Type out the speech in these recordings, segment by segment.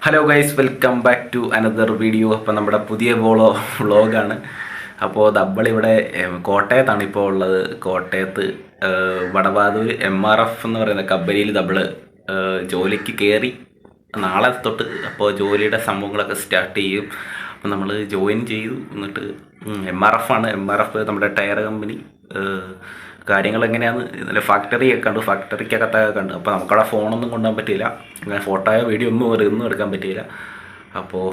Hello guys, welcome back to another video. അപ്പോൾ നമ്മുടെ പുതിയ വ്ളോഗാണ്. അപ്പോൾ നമ്മളിവിടെ കോട്ടയത്താണ് ഇപ്പോൾ ഉള്ളത്. കോട്ടയത്ത് വടവാതൂർ MRF എന്ന് പറയുന്ന കമ്പനിയിൽ നമ്മൾ ജോലിക്ക് കയറി നാളെ തൊട്ട്. അപ്പോൾ ജോലിയുടെ സംഭവങ്ങളൊക്കെ സ്റ്റാർട്ട് ചെയ്യും. അപ്പോൾ നമ്മൾ ജോയിൻ ചെയ്തു. എന്നിട്ട് MRF ആണ്. MRF നമ്മുടെ ടയർ കമ്പനി. കാര്യങ്ങൾ എങ്ങനെയാണെന്ന് ഇതിൻ്റെ ഫാക്ടറിയൊക്കെ ഉണ്ട്, ഫാക്ടറിക്കകത്തൊക്കെ കണ്ട്. അപ്പോൾ നമുക്കവിടെ ഫോണൊന്നും കൊണ്ടുപോകാൻ പറ്റിയില്ല, അങ്ങനെ ഫോട്ടോയോ വീഡിയോ ഒന്നും എടുക്കാൻ പറ്റിയില്ല. അപ്പോൾ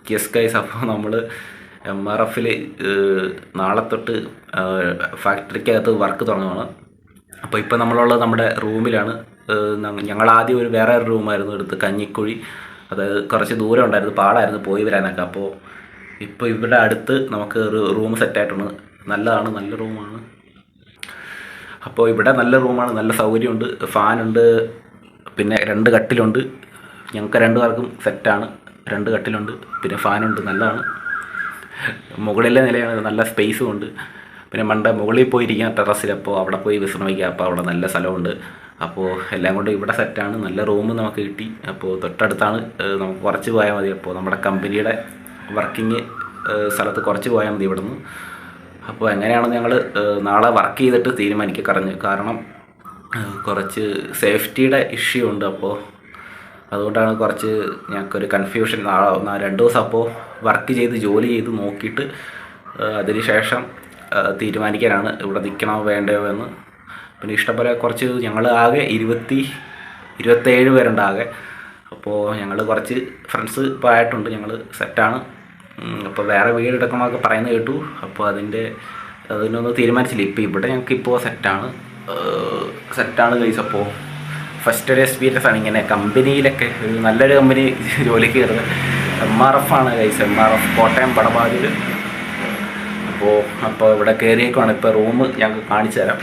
ഗൈസ്, അപ്പോൾ നമ്മൾ MRF നാളെ തൊട്ട് ഫാക്ടറിക്കകത്ത് വർക്ക് തുടങ്ങുകയാണ്. അപ്പോൾ ഇപ്പോൾ നമ്മളുള്ളത് നമ്മുടെ റൂമിലാണ്. ഞങ്ങൾ ആദ്യം വേറെ ഒരു റൂമായിരുന്നു എടുത്ത്, കഞ്ഞിക്കുഴി. അതായത് കുറച്ച് ദൂരം ഉണ്ടായിരുന്നു, പാടായിരുന്നു പോയി വരാനൊക്കെ. അപ്പോൾ ഇപ്പോൾ ഇവിടെ അടുത്ത് നമുക്ക് ഒരു റൂം സെറ്റായിട്ടുണ്ട്. നല്ലതാണ്, നല്ല റൂമാണ്. അപ്പോൾ ഇവിടെ നല്ല റൂമാണ്, നല്ല സൗകര്യമുണ്ട്, ഫാനുണ്ട്, പിന്നെ 2 കട്ടിലുണ്ട്. ഞങ്ങൾക്ക് 2 പേർക്കും സെറ്റാണ്. 2 കട്ടിലുണ്ട്, പിന്നെ ഫാനുണ്ട്, നല്ലതാണ്. മുകളിലെ നിലയാണ്, നല്ല സ്പേസും ഉണ്ട്. പിന്നെ മുകളിൽ പോയിരിക്കാം ടെറസിൽ. അപ്പോൾ അവിടെ പോയി വിശ്രമിക്കുക. അപ്പോൾ അവിടെ നല്ല സ്ഥലമുണ്ട്. അപ്പോൾ എല്ലാം കൊണ്ട് ഇവിടെ സെറ്റാണ്. നല്ല റൂം നമുക്ക് കിട്ടി. അപ്പോൾ തൊട്ടടുത്താണ്, നമുക്ക് കുറച്ച് പോയാൽ മതി. അപ്പോൾ നമ്മുടെ കമ്പനിയുടെ വർക്കിംഗ് സ്ഥലത്ത് കുറച്ച് പോയാൽ മതി ഇവിടെ നിന്ന്. അപ്പോൾ എങ്ങനെയാണ് ഞങ്ങൾ നാളെ വർക്ക് ചെയ്തിട്ട് തീരുമാനിക്കുക. കാരണം കുറച്ച് സേഫ്റ്റിയുടെ ഇഷ്യൂ ഉണ്ട്. അപ്പോൾ അതുകൊണ്ടാണ് കുറച്ച് ഞങ്ങൾക്കൊരു കൺഫ്യൂഷൻ. 2 ദിവസം അപ്പോൾ വർക്ക് ചെയ്ത് ജോലി ചെയ്ത് നോക്കിയിട്ട് അതിന് ശേഷം തീരുമാനിക്കാനാണ് ഇവിടെ നിൽക്കണോ വേണ്ടയോ എന്ന്. പിന്നെ ഇഷ്ടംപോലെ കുറച്ച് ഞങ്ങൾ ആകെ 27 പേരുണ്ട് ആകെ. അപ്പോൾ ഞങ്ങൾ കുറച്ച് ഫ്രണ്ട്സ് ഇപ്പോൾ ആയിട്ടുണ്ട്, ഞങ്ങൾ സെറ്റാണ്. അപ്പോൾ വേറെ വീട് എടുക്കണമൊക്കെ പറയുന്നത് കേട്ടു. അപ്പോൾ അതിനൊന്നും തീരുമാനിച്ചില്ല. ഇവിടെ ഞങ്ങൾക്ക് സെറ്റാണ് ഗൈസ്. അപ്പോൾ ഫസ്റ്റ് ഒരു എക്സ്പീരിയൻസ് ആണ് ഇങ്ങനെ കമ്പനിയിലൊക്കെ, ഒരു നല്ലൊരു കമ്പനി ജോലിക്ക് കയറുന്നത്. MRF ആണ് ഗൈസ്, MRF കോട്ടയം വടവാതൂർ. അപ്പോൾ ഇവിടെ കയറിയേക്കുവാണ്. ഇപ്പോൾ റൂം ഞങ്ങൾക്ക് കാണിച്ചു തരാം.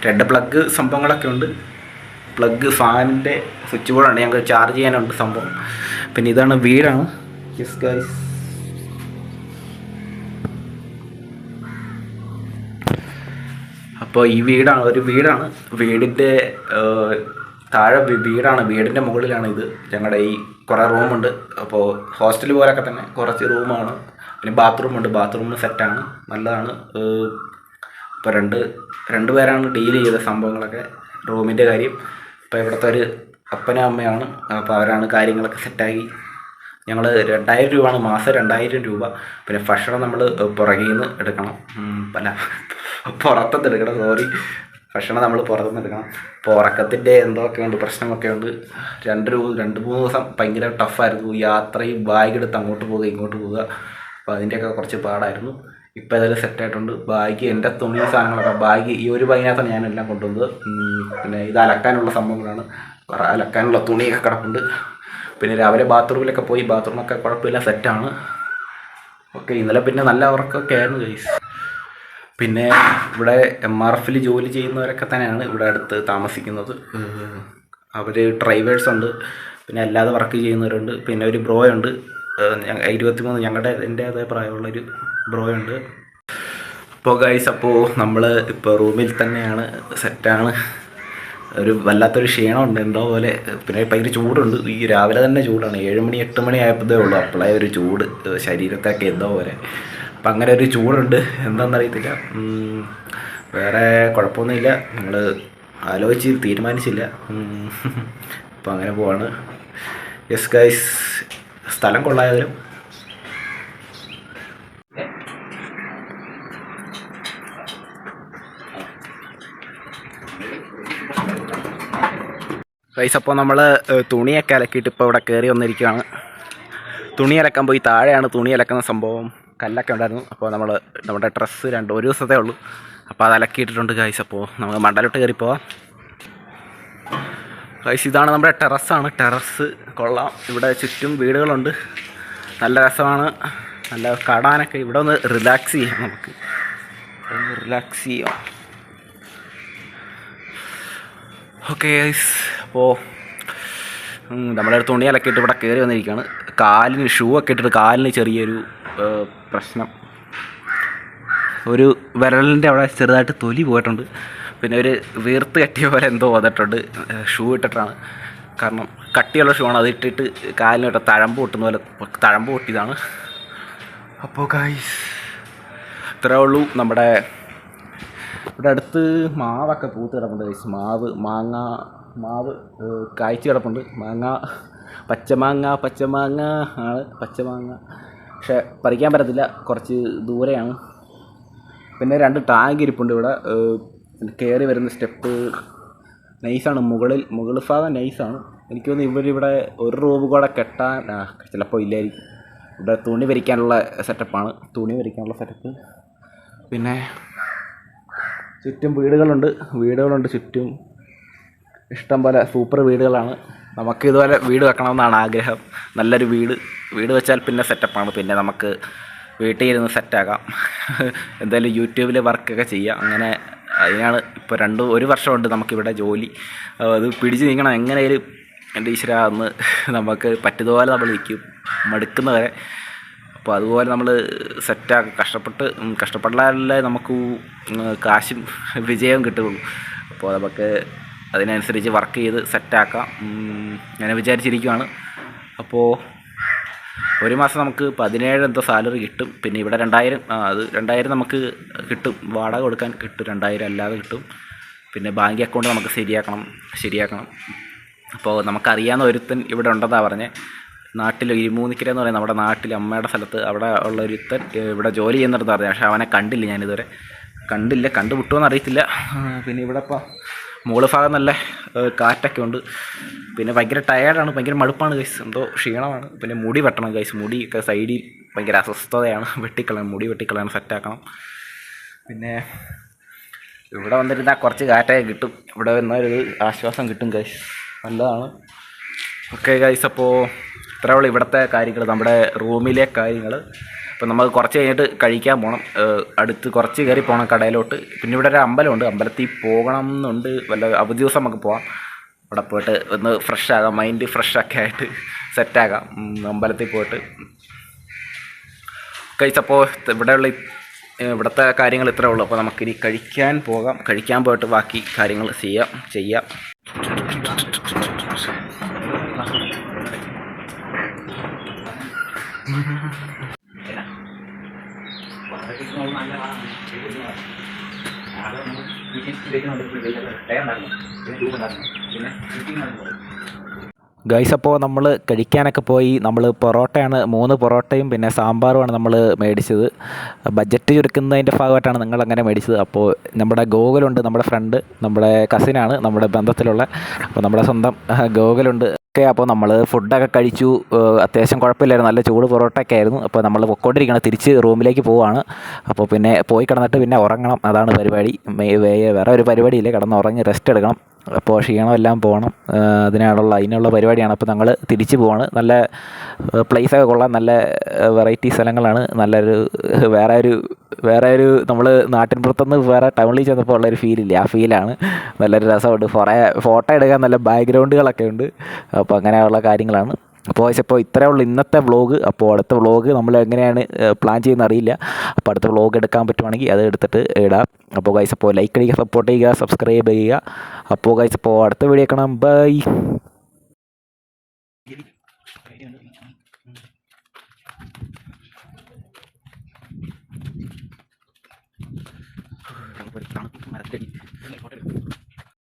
2 പ്ലഗ് സംഭവങ്ങളൊക്കെ ഉണ്ട്. പ്ലഗ്, ഫാനിൻ്റെ സ്വിച്ച് ബോർഡാണ്, ഞങ്ങൾക്ക് ചാർജ് ചെയ്യാനുണ്ട് സംഭവം. പിന്നെ ഇതാണ് വീടാണ്. യെസ് ഗൈസ്, അപ്പോൾ ഈ ഒരു വീടാണ്. വീടിൻ്റെ താഴെ വീടാണ്, വീടിൻ്റെ മുകളിലാണ് ഇത്. ഞങ്ങളുടെ ഈ കുറേ റൂമുണ്ട്. അപ്പോൾ ഹോസ്റ്റൽ പോലൊക്കെ തന്നെ കുറച്ച് റൂമാണ്. പിന്നെ ബാത്റൂമിന് സെറ്റാണ്, നല്ലതാണ്. ഇപ്പോൾ രണ്ട് പേരാണ് ഡീൽ ചെയ്ത സംഭവങ്ങളൊക്കെ, റൂമിൻ്റെ കാര്യം. ഇപ്പോൾ ഇവിടുത്തെ ഒരു അപ്പനും അമ്മയാണ്. അപ്പോൾ അവരാണ് കാര്യങ്ങളൊക്കെ സെറ്റാക്കി. ഞങ്ങൾ 2000 രൂപയാണ് മാസം, 2000 രൂപ. പിന്നെ ഭക്ഷണം നമ്മൾ പുറകിൽ നിന്ന് എടുക്കണം, പുറത്തുനിന്ന് എടുക്കണം. ഭക്ഷണം നമ്മൾ പുറത്തുനിന്ന് എടുക്കണം. അപ്പോൾ ഉറക്കത്തിൻ്റെ എന്തൊക്കെ ഉണ്ട്, പ്രശ്നമൊക്കെ ഉണ്ട്. 2-3 ദിവസം ഭയങ്കര ടഫായിരുന്നു. യാത്രയും ബാഗ് എടുത്ത് അങ്ങോട്ട് പോവുക ഇങ്ങോട്ട് പോവുക. അപ്പോൾ അതിൻ്റെയൊക്കെ കുറച്ച് പാടായിരുന്നു. ഇപ്പോൾ ഏതായാലും സെറ്റായിട്ടുണ്ട്. ബാഗ്, എൻ്റെ തുണി സാധനങ്ങളൊക്കെ ബാഗ്, ഈ ഒരു ബാഗിനകത്താണ് ഞാനെല്ലാം കൊണ്ടുവന്നത്. പിന്നെ ഇത് അലക്കാനുള്ള സംഭവങ്ങളാണ്, അലക്കാനുള്ള തുണിയൊക്കെ കിടപ്പുണ്ട്. പിന്നെ രാവിലെ ബാത്റൂമിലൊക്കെ പോയി, ബാത്റൂമൊക്കെ കുഴപ്പമില്ല, സെറ്റാണ്. ഓക്കെ, ഇന്നലെ പിന്നെ നല്ല ഉറക്കമൊക്കെ ആയിരുന്നു ഗൈസ്. പിന്നെ ഇവിടെ MRF ജോലി ചെയ്യുന്നവരൊക്കെ തന്നെയാണ് ഇവിടെ അടുത്ത് താമസിക്കുന്നത്. അവർ ഡ്രൈവേഴ്സ് ഉണ്ട്, പിന്നെ അല്ലാതെ വർക്ക് ചെയ്യുന്നവരുണ്ട്. പിന്നെ ഒരു ബ്രോയുണ്ട്, 23, എൻ്റേതായ പ്രായമുള്ളൊരു ബ്രോയുണ്ട്. അപ്പോൾ ഗൈസ്, അപ്പോൾ നമ്മൾ ഇപ്പോൾ റൂമിൽ തന്നെയാണ്, സെറ്റാണ്. ഒരു വല്ലാത്തൊരു ക്ഷീണമുണ്ട് എന്തോ പോലെ. പിന്നെ ഭയങ്കര ചൂടുണ്ട്. ഈ രാവിലെ തന്നെ ചൂടാണ്. 7 മണി 8 മണി ആയപ്പോഴേ ഉള്ളൂ. അപ്പോഴേ ഒരു ചൂട് ശരീരത്തൊക്കെ എന്തോ പോലെ. അപ്പം അങ്ങനെ ഒരു ചൂടുണ്ട്, എന്താണെന്നറിയത്തില്ല. വേറെ കുഴപ്പമൊന്നുമില്ല, ഞങ്ങൾ ആലോചിച്ച് തീരുമാനിച്ചില്ല. അപ്പോൾ അങ്ങനെ പോവാണ്. യെസ് ഗൈസ്, സ്ഥലം കൊള്ളായതിലും. ഗൈസ്, അപ്പോൾ നമ്മൾ തുണിയൊക്കെ അലക്കിയിട്ട് ഇപ്പോൾ ഇവിടെ കയറി വന്നിരിക്കുകയാണ്. തുണി അലക്കാൻ പോയി. താഴെയാണ് തുണി അലക്കുന്ന സംഭവം, കല്ലൊക്കെ ഉണ്ടായിരുന്നു. അപ്പോൾ നമ്മുടെ ഡ്രസ്സ് ഒരു ദിവസത്തേ ഉള്ളൂ. അപ്പോൾ അത് അലക്കിയിട്ടിട്ടുണ്ട് ഗൈസ്. അപ്പോൾ നമുക്ക് മണ്ടലോട്ട് കയറി പോവാം. ഗൈസ്, ഇതാണ് നമ്മുടെ ടെറസ് കൊള്ളാം. ഇവിടെ ചുറ്റും വീടുകളുണ്ട്, നല്ല രസമാണ്. നല്ല കാണാനൊക്കെ. ഇവിടെ ഒന്ന് റിലാക്സ് ചെയ്യാം, ഓക്കെ ഗൈസ്. അപ്പോൾ നമ്മുടെ തുണി അലക്കിയിട്ട് ഇവിടെ കയറി വന്നിരിക്കുകയാണ്. കാലിന് ഷൂ ഒക്കെ ഇട്ടിട്ട് കാലിന് ചെറിയൊരു പ്രശ്നം. ഒരു വിരലിൻ്റെ അവിടെ ചെറുതായിട്ട് തൊലി പോയിട്ടുണ്ട്. പിന്നെ ഒരു വീർത്ത് കെട്ടിയ പോലെ എന്തോ വന്നിട്ടുണ്ട്. ഷൂ ഇട്ടിട്ടാണ്. കാരണം കട്ടിയുള്ള ഷൂ ആണ്, അത് ഇട്ടിട്ട് കാലിനിട്ട് തഴമ്പ് പൊട്ടുന്ന പോലെ തഴമ്പ് പൊട്ടിയതാണ്. അപ്പോൾ ഗൈസ് ഇത്രേ ഉള്ളൂ. നമ്മുടെ ഇവിടെ അടുത്ത് മാവൊക്കെ പൂത്ത് കിടപ്പുണ്ട് ഗൈസ്. മാവ് കായ്ച്ച് കിടപ്പുണ്ട്. പച്ചമാങ്ങ ആണ് പച്ചമാങ്ങ. പക്ഷെ പറിക്കാൻ പറ്റത്തില്ല, കുറച്ച് ദൂരെയാണ്. പിന്നെ 2 ടാങ്ക് ഇരിപ്പുണ്ട് ഇവിടെ. കയറി വരുന്ന സ്റ്റെപ്പ് നൈസാണ്. മുകൾ ഭാഗം നൈസാണ്. എനിക്ക് തോന്നുന്നു ഇവരിവിടെ ഒരു റൂം കൂടെ കെട്ടാൻ ചിലപ്പോൾ ഇല്ലായിരിക്കും. ഇവിടെ തുണി വിരിക്കാനുള്ള സെറ്റപ്പാണ്. പിന്നെ ചുറ്റും വീടുകളുണ്ട് ചുറ്റും ഇഷ്ടം പോലെ സൂപ്പർ വീടുകളാണ്. നമുക്ക് ഇതുപോലെ വീട് വെക്കണമെന്നാണ് ആഗ്രഹം. നല്ലൊരു വീട് വെച്ചാൽ പിന്നെ സെറ്റപ്പാണ്. പിന്നെ നമുക്ക് വീട്ടിൽ ഇരുന്ന് സെറ്റാക്കാം. എന്തായാലും യൂട്യൂബിൽ വർക്കൊക്കെ ചെയ്യാം. അങ്ങനെ അതിനാണ് ഇപ്പോൾ 1 വർഷമുണ്ട് നമുക്കിവിടെ ജോലി. അത് പിടിച്ച് നീങ്ങണം എങ്ങനെയായാലും. എൻ്റെ ഈശ്വര ഒന്ന് നമുക്ക് പറ്റുന്നതുപോലെ നമ്മൾ നിൽക്കും, മടുക്കുന്നവരെ. അപ്പോൾ അതുപോലെ നമ്മൾ സെറ്റാക്കി കഷ്ടപ്പെട്ടാലല്ലേ നമുക്ക് കാശും വിജയവും കിട്ടുകയുള്ളൂ. അപ്പോൾ നമുക്ക് അതിനനുസരിച്ച് വർക്ക് ചെയ്ത് സെറ്റാക്കാം ഞാൻ വിചാരിച്ചിരിക്കുകയാണ്. അപ്പോൾ ഒരു മാസം നമുക്ക് 17 എന്തോ സാലറി കിട്ടും. പിന്നെ ഇവിടെ 2000 നമുക്ക് കിട്ടും, വാടക കൊടുക്കാൻ കിട്ടും. 2000 അല്ലാതെ കിട്ടും. പിന്നെ ബാങ്ക് അക്കൗണ്ട് നമുക്ക് ശരിയാക്കണം. അപ്പോൾ നമുക്കറിയാവുന്ന ഒരുത്തൻ ഇവിടെ ഉണ്ടെന്നാണ് പറഞ്ഞത്. നാട്ടിൽ 23 എന്ന് പറയുന്നത് നമ്മുടെ നാട്ടിൽ അമ്മയുടെ സ്ഥലത്ത് അവിടെ ഉള്ള ഒരുത്തൻ ഇവിടെ ജോലി ചെയ്യുന്നിടത്ത് പറഞ്ഞു. പക്ഷേ അവനെ കണ്ടില്ല, ഞാനിതുവരെ കണ്ടുമുട്ടുമെന്ന് അറിയത്തില്ല. പിന്നെ ഇവിടെ ഇപ്പോൾ മുകൾ ഭാഗം നല്ല കാറ്റൊക്കെ ഉണ്ട്. പിന്നെ ഭയങ്കര ടയേർഡാണ്, ഭയങ്കര മടുപ്പാണ് ഗൈസ്, എന്തോ ക്ഷീണമാണ്. പിന്നെ മുടി വെട്ടണം ഗൈസ്, മുടിയൊക്കെ സൈഡിൽ ഭയങ്കര അസ്വസ്ഥതയാണ്. മുടി വെട്ടിക്കളയണം, സെറ്റാക്കണം. പിന്നെ ഇവിടെ വന്നിരുന്നാൽ കുറച്ച് കാറ്റൊക്കെ കിട്ടും. ഇവിടെ വന്നൊരു ആശ്വാസം കിട്ടും ഗൈസ്, നല്ലതാണ്. ഓക്കെ ഗൈസ്, അപ്പോൾ ഇത്രയേ ഉള്ളൂ ഇവിടുത്തെ കാര്യങ്ങൾ, നമ്മുടെ റൂമിലെ കാര്യങ്ങൾ. അപ്പോൾ നമ്മൾ കുറച്ച് കഴിഞ്ഞിട്ട് കഴിക്കാൻ പോകണം. അടുത്ത് കുറച്ച് കയറി പോകണം കടയിലോട്ട്. പിന്നെ ഇവിടെ ഒരു അമ്പലമുണ്ട്, അമ്പലത്തിൽ പോകണം എന്നുണ്ട്. വല്ല അവധി ദിവസം നമുക്ക് പോകാം. അവിടെ പോയിട്ട് ഒന്ന് ഫ്രഷ് ആകാം, മൈൻഡ് ഫ്രഷൊക്കെ ആയിട്ട് സെറ്റാകാം അമ്പലത്തിൽ പോയിട്ട്. കഴിച്ചപ്പോൾ ഇവിടുത്തെ കാര്യങ്ങൾ ഇത്രയേ ഉള്ളൂ. അപ്പോൾ നമുക്കിനി കഴിക്കാൻ പോകാം. കഴിക്കാൻ പോയിട്ട് ബാക്കി കാര്യങ്ങൾ ചെയ്യാം. ഗൈസ്, അപ്പോൾ നമ്മൾ കഴിക്കാനൊക്കെ പോയി. നമ്മൾ പൊറോട്ടയാണ് 3 പൊറോട്ടയും പിന്നെ സാമ്പാറുമാണ് നമ്മൾ മേടിച്ചത്. ബഡ്ജറ്റ് ചുരുക്കുന്നതിൻ്റെ ഭാഗമായിട്ടാണ് നിങ്ങളങ്ങനെ മേടിച്ചത്. അപ്പോൾ നമ്മുടെ ഗോകുലുണ്ട്, നമ്മുടെ ഫ്രണ്ട്, നമ്മുടെ കസിനാണ്, നമ്മുടെ ബന്ധത്തിലുള്ള. അപ്പോൾ നമ്മുടെ സ്വന്തം ഗോകുലുണ്ട്. അപ്പോൾ നമ്മൾ ഫുഡൊക്കെ കഴിച്ചു. അത്യാവശ്യം കുഴപ്പമില്ലായിരുന്നു, നല്ല ചൂട് പൊറോട്ടയൊക്കെ ആയിരുന്നു. അപ്പോൾ നമ്മൾ പൊയ്ക്കൊണ്ടിരിക്കണം, തിരിച്ച് റൂമിലേക്ക് പോവുകയാണ്. അപ്പോൾ പിന്നെ പോയി കിടന്നിട്ട് പിന്നെ ഉറങ്ങണം, അതാണ് പരിപാടി. വേറെ ഒരു പരിപാടിയില്ല, കിടന്നുറങ്ങി റെസ്റ്റ് എടുക്കണം. അപ്പോൾ ക്ഷീണമെല്ലാം പോകണം, അതിനുള്ള പരിപാടിയാണ്. അപ്പോൾ ഞങ്ങൾ തിരിച്ച് പോവാണ്. നല്ല പ്ലേസൊക്കെ കൊള്ളാം, നല്ല വെറൈറ്റി സ്ഥലങ്ങളാണ്. വേറെ ഒരു നമ്മൾ നാട്ടിൻപുറത്തുനിന്ന് വേറെ ടൗണിൽ ചെന്നപ്പോൾ ഉള്ളൊരു ഫീലില്ലേ, ആ ഫീലാണ്. നല്ലൊരു രസമുണ്ട്. കുറേ ഫോട്ടോ എടുക്കാൻ നല്ല ബാക്ക്ഗ്രൗണ്ടുകളൊക്കെ ഉണ്ട്. അപ്പോൾ അങ്ങനെയുള്ള കാര്യങ്ങളാണ്. അപ്പോൾ ഇത്രയേ ഉള്ളൂ ഇന്നത്തെ വ്ളോഗ്. അപ്പോൾ അടുത്ത വ്ളോഗ് നമ്മൾ എങ്ങനെയാണ് പ്ലാൻ ചെയ്യുന്നത് അറിയില്ല. അപ്പോൾ അടുത്ത വ്ളോഗ് എടുക്കാൻ പറ്റുവാണെങ്കിൽ അത് എടുത്തിട്ട് ഇടാം. അപ്പോൾ ഗൈസ്, അപ്പോൾ ലൈക്ക് അടിക്കുക, സപ്പോർട്ട് ചെയ്യുക, സബ്സ്ക്രൈബ് ചെയ്യുക. അപ്പോൾ ഗൈസ്, അപ്പോൾ അടുത്ത വീഡിയോ കാണാം. ബൈ.